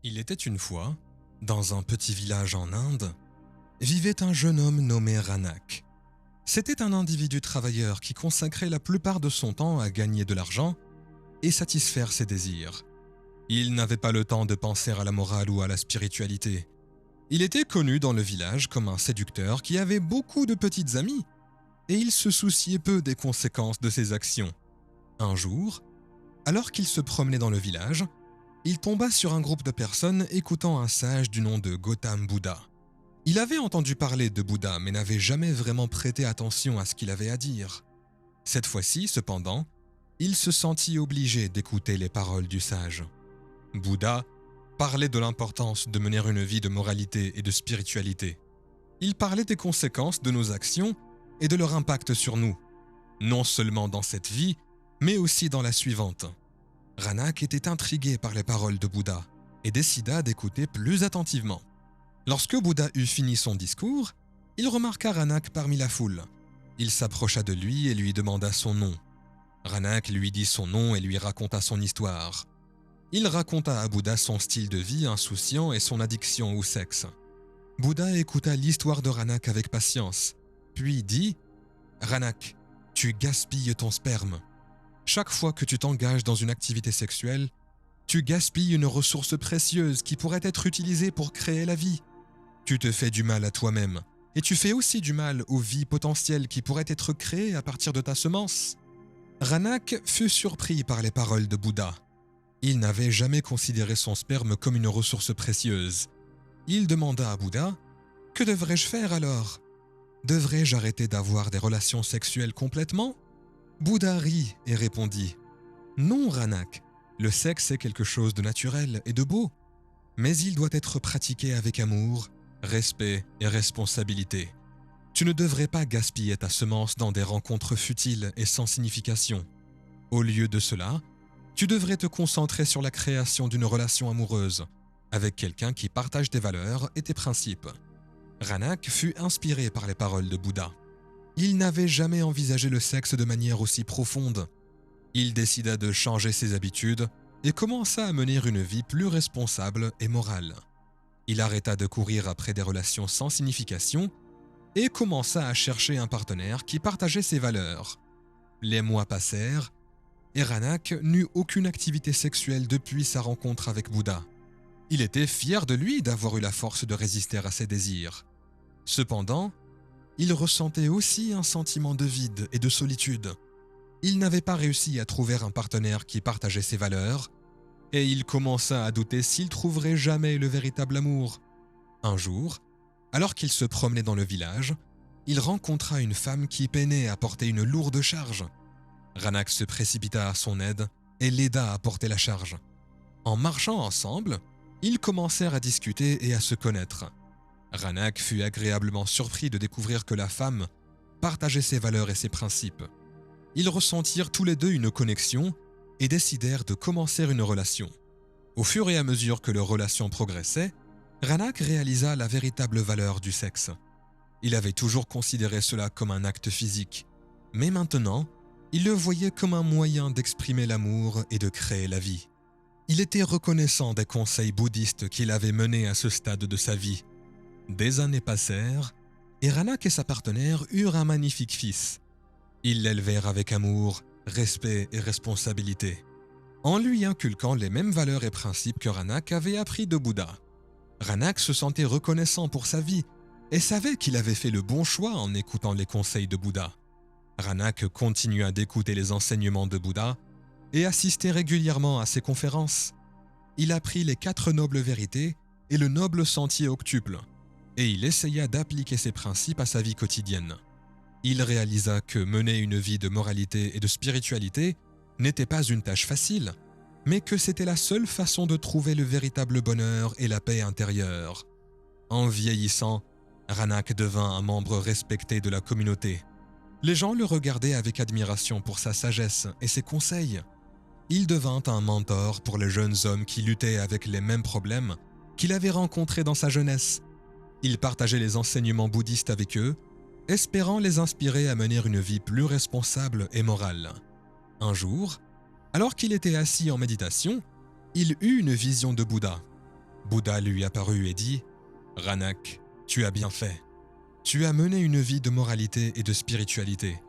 Il était une fois, dans un petit village en Inde, vivait un jeune homme nommé Ranak. C'était un individu travailleur qui consacrait la plupart de son temps à gagner de l'argent et satisfaire ses désirs. Il n'avait pas le temps de penser à la morale ou à la spiritualité. Il était connu dans le village comme un séducteur qui avait beaucoup de petites amies et il se souciait peu des conséquences de ses actions. Un jour, alors qu'il se promenait dans le village, il tomba sur un groupe de personnes écoutant un sage du nom de Gautam Bouddha. Il avait entendu parler de Bouddha mais n'avait jamais vraiment prêté attention à ce qu'il avait à dire. Cette fois-ci, cependant, il se sentit obligé d'écouter les paroles du sage. Bouddha parlait de l'importance de mener une vie de moralité et de spiritualité. Il parlait des conséquences de nos actions et de leur impact sur nous, non seulement dans cette vie, mais aussi dans la suivante. Ranak était intrigué par les paroles de Bouddha et décida d'écouter plus attentivement. Lorsque Bouddha eut fini son discours, il remarqua Ranak parmi la foule. Il s'approcha de lui et lui demanda son nom. Ranak lui dit son nom et lui raconta son histoire. Il raconta à Bouddha son style de vie insouciant et son addiction au sexe. Bouddha écouta l'histoire de Ranak avec patience, puis dit « Ranak, tu gaspilles ton sperme. Chaque fois que tu t'engages dans une activité sexuelle, tu gaspilles une ressource précieuse qui pourrait être utilisée pour créer la vie. Tu te fais du mal à toi-même et tu fais aussi du mal aux vies potentielles qui pourraient être créées à partir de ta semence. » Ranak fut surpris par les paroles de Bouddha. Il n'avait jamais considéré son sperme comme une ressource précieuse. Il demanda à Bouddha « Que devrais-je faire alors ? Devrais-je arrêter d'avoir des relations sexuelles complètement ?» Bouddha rit et répondit « Non, Ranak, le sexe est quelque chose de naturel et de beau, mais il doit être pratiqué avec amour, respect et responsabilité. Tu ne devrais pas gaspiller ta semence dans des rencontres futiles et sans signification. Au lieu de cela, tu devrais te concentrer sur la création d'une relation amoureuse avec quelqu'un qui partage tes valeurs et tes principes. » Ranak fut inspiré par les paroles de Bouddha. Il n'avait jamais envisagé le sexe de manière aussi profonde. Il décida de changer ses habitudes et commença à mener une vie plus responsable et morale. Il arrêta de courir après des relations sans signification et commença à chercher un partenaire qui partageait ses valeurs. Les mois passèrent et Ranak n'eut aucune activité sexuelle depuis sa rencontre avec Bouddha. Il était fier de lui d'avoir eu la force de résister à ses désirs. Cependant, il ressentait aussi un sentiment de vide et de solitude. Il n'avait pas réussi à trouver un partenaire qui partageait ses valeurs, et il commença à douter s'il trouverait jamais le véritable amour. Un jour, alors qu'il se promenait dans le village, il rencontra une femme qui peinait à porter une lourde charge. Ranak se précipita à son aide et l'aida à porter la charge. En marchant ensemble, ils commencèrent à discuter et à se connaître. Ranak fut agréablement surpris de découvrir que la femme partageait ses valeurs et ses principes. Ils ressentirent tous les deux une connexion et décidèrent de commencer une relation. Au fur et à mesure que leur relation progressait, Ranak réalisa la véritable valeur du sexe. Il avait toujours considéré cela comme un acte physique, mais maintenant, il le voyait comme un moyen d'exprimer l'amour et de créer la vie. Il était reconnaissant des conseils bouddhistes qu'il avait menés à ce stade de sa vie. Des années passèrent, et Ranak et sa partenaire eurent un magnifique fils. Ils l'élevèrent avec amour, respect et responsabilité, en lui inculquant les mêmes valeurs et principes que Ranak avait appris de Bouddha. Ranak se sentait reconnaissant pour sa vie et savait qu'il avait fait le bon choix en écoutant les conseils de Bouddha. Ranak continua d'écouter les enseignements de Bouddha et assistait régulièrement à ses conférences. Il apprit les 4 nobles vérités et le noble sentier octuple, et il essaya d'appliquer ces principes à sa vie quotidienne. Il réalisa que mener une vie de moralité et de spiritualité n'était pas une tâche facile, mais que c'était la seule façon de trouver le véritable bonheur et la paix intérieure. En vieillissant, Ranak devint un membre respecté de la communauté. Les gens le regardaient avec admiration pour sa sagesse et ses conseils. Il devint un mentor pour les jeunes hommes qui luttaient avec les mêmes problèmes qu'il avait rencontrés dans sa jeunesse. Il partageait les enseignements bouddhistes avec eux, espérant les inspirer à mener une vie plus responsable et morale. Un jour, alors qu'il était assis en méditation, il eut une vision de Bouddha. Bouddha lui apparut et dit « Ranak, tu as bien fait. Tu as mené une vie de moralité et de spiritualité,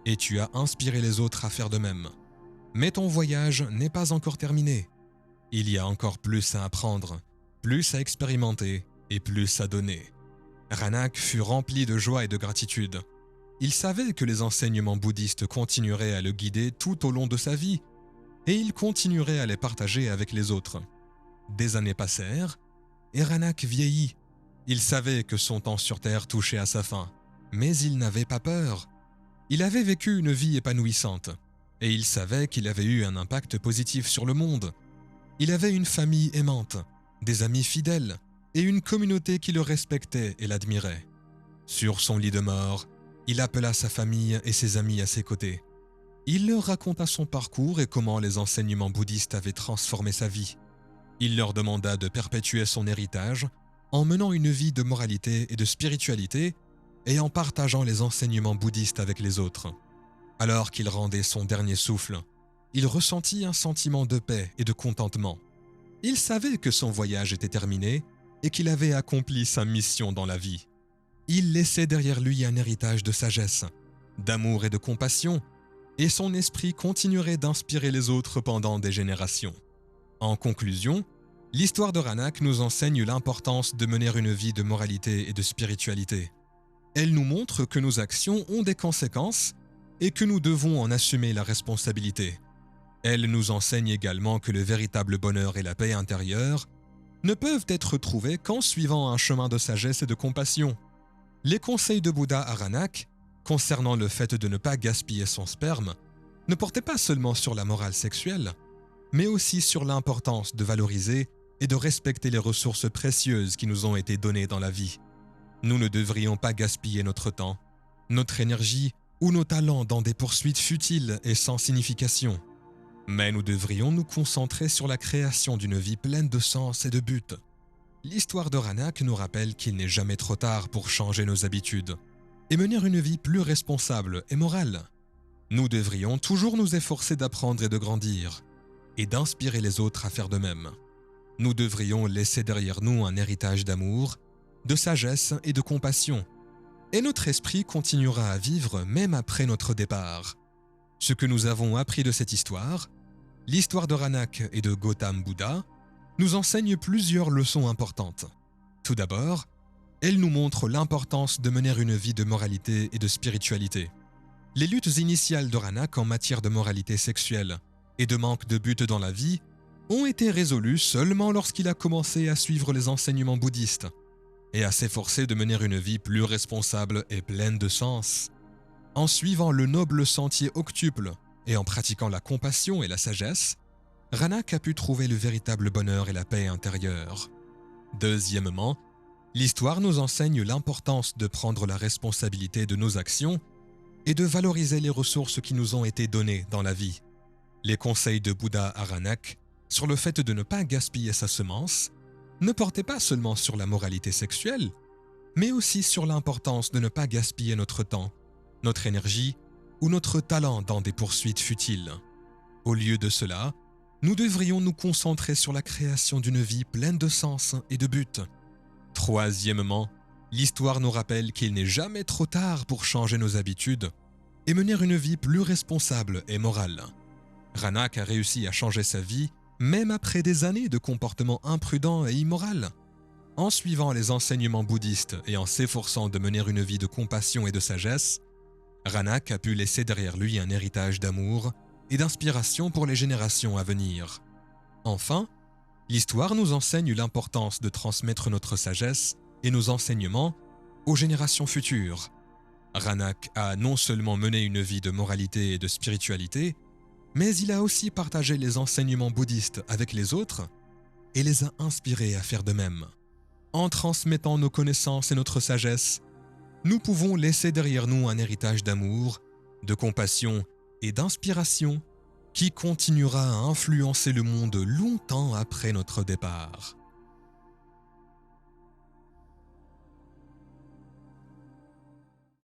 et tu as inspiré les autres à faire de même. Mais ton voyage n'est pas encore terminé. Il y a encore plus à apprendre, plus à expérimenter et plus à donner. » Ranak fut rempli de joie et de gratitude. Il savait que les enseignements bouddhistes continueraient à le guider tout au long de sa vie, et il continuerait à les partager avec les autres. Des années passèrent, et Ranak vieillit. Il savait que son temps sur Terre touchait à sa fin, mais il n'avait pas peur. Il avait vécu une vie épanouissante, et il savait qu'il avait eu un impact positif sur le monde. Il avait une famille aimante, des amis fidèles, et une communauté qui le respectait et l'admirait. Sur son lit de mort, il appela sa famille et ses amis à ses côtés. Il leur raconta son parcours et comment les enseignements bouddhistes avaient transformé sa vie. Il leur demanda de perpétuer son héritage en menant une vie de moralité et de spiritualité et en partageant les enseignements bouddhistes avec les autres. Alors qu'il rendait son dernier souffle, il ressentit un sentiment de paix et de contentement. Il savait que son voyage était terminé et qu'il avait accompli sa mission dans la vie. Il laissait derrière lui un héritage de sagesse, d'amour et de compassion, et son esprit continuerait d'inspirer les autres pendant des générations. En conclusion, l'histoire de Ranak nous enseigne l'importance de mener une vie de moralité et de spiritualité. Elle nous montre que nos actions ont des conséquences et que nous devons en assumer la responsabilité. Elle nous enseigne également que le véritable bonheur et la paix intérieure ne peuvent être trouvés qu'en suivant un chemin de sagesse et de compassion. Les conseils de Bouddha à Ranak, concernant le fait de ne pas gaspiller son sperme, ne portaient pas seulement sur la morale sexuelle, mais aussi sur l'importance de valoriser et de respecter les ressources précieuses qui nous ont été données dans la vie. Nous ne devrions pas gaspiller notre temps, notre énergie ou nos talents dans des poursuites futiles et sans signification. Mais nous devrions nous concentrer sur la création d'une vie pleine de sens et de but. L'histoire de Ranak nous rappelle qu'il n'est jamais trop tard pour changer nos habitudes et mener une vie plus responsable et morale. Nous devrions toujours nous efforcer d'apprendre et de grandir, et d'inspirer les autres à faire de même. Nous devrions laisser derrière nous un héritage d'amour, de sagesse et de compassion, et notre esprit continuera à vivre même après notre départ. Ce que nous avons appris de cette histoire, l'histoire de Ranak et de Gautam Bouddha, nous enseigne plusieurs leçons importantes. Tout d'abord, elle nous montre l'importance de mener une vie de moralité et de spiritualité. Les luttes initiales de Ranak en matière de moralité sexuelle et de manque de but dans la vie ont été résolues seulement lorsqu'il a commencé à suivre les enseignements bouddhistes et à s'efforcer de mener une vie plus responsable et pleine de sens. En suivant le noble sentier octuple et en pratiquant la compassion et la sagesse, Ranak a pu trouver le véritable bonheur et la paix intérieure. Deuxièmement, l'histoire nous enseigne l'importance de prendre la responsabilité de nos actions et de valoriser les ressources qui nous ont été données dans la vie. Les conseils de Bouddha à Ranak sur le fait de ne pas gaspiller sa semence ne portaient pas seulement sur la moralité sexuelle, mais aussi sur l'importance de ne pas gaspiller notre temps, notre énergie ou notre talent dans des poursuites futiles. Au lieu de cela, nous devrions nous concentrer sur la création d'une vie pleine de sens et de but. Troisièmement, l'histoire nous rappelle qu'il n'est jamais trop tard pour changer nos habitudes et mener une vie plus responsable et morale. Ranak a réussi à changer sa vie même après des années de comportements imprudents et immoral. En suivant les enseignements bouddhistes et en s'efforçant de mener une vie de compassion et de sagesse, Ranak a pu laisser derrière lui un héritage d'amour et d'inspiration pour les générations à venir. Enfin, l'histoire nous enseigne l'importance de transmettre notre sagesse et nos enseignements aux générations futures. Ranak a non seulement mené une vie de moralité et de spiritualité, mais il a aussi partagé les enseignements bouddhistes avec les autres et les a inspirés à faire de même. En transmettant nos connaissances et notre sagesse, nous pouvons laisser derrière nous un héritage d'amour, de compassion et d'inspiration qui continuera à influencer le monde longtemps après notre départ.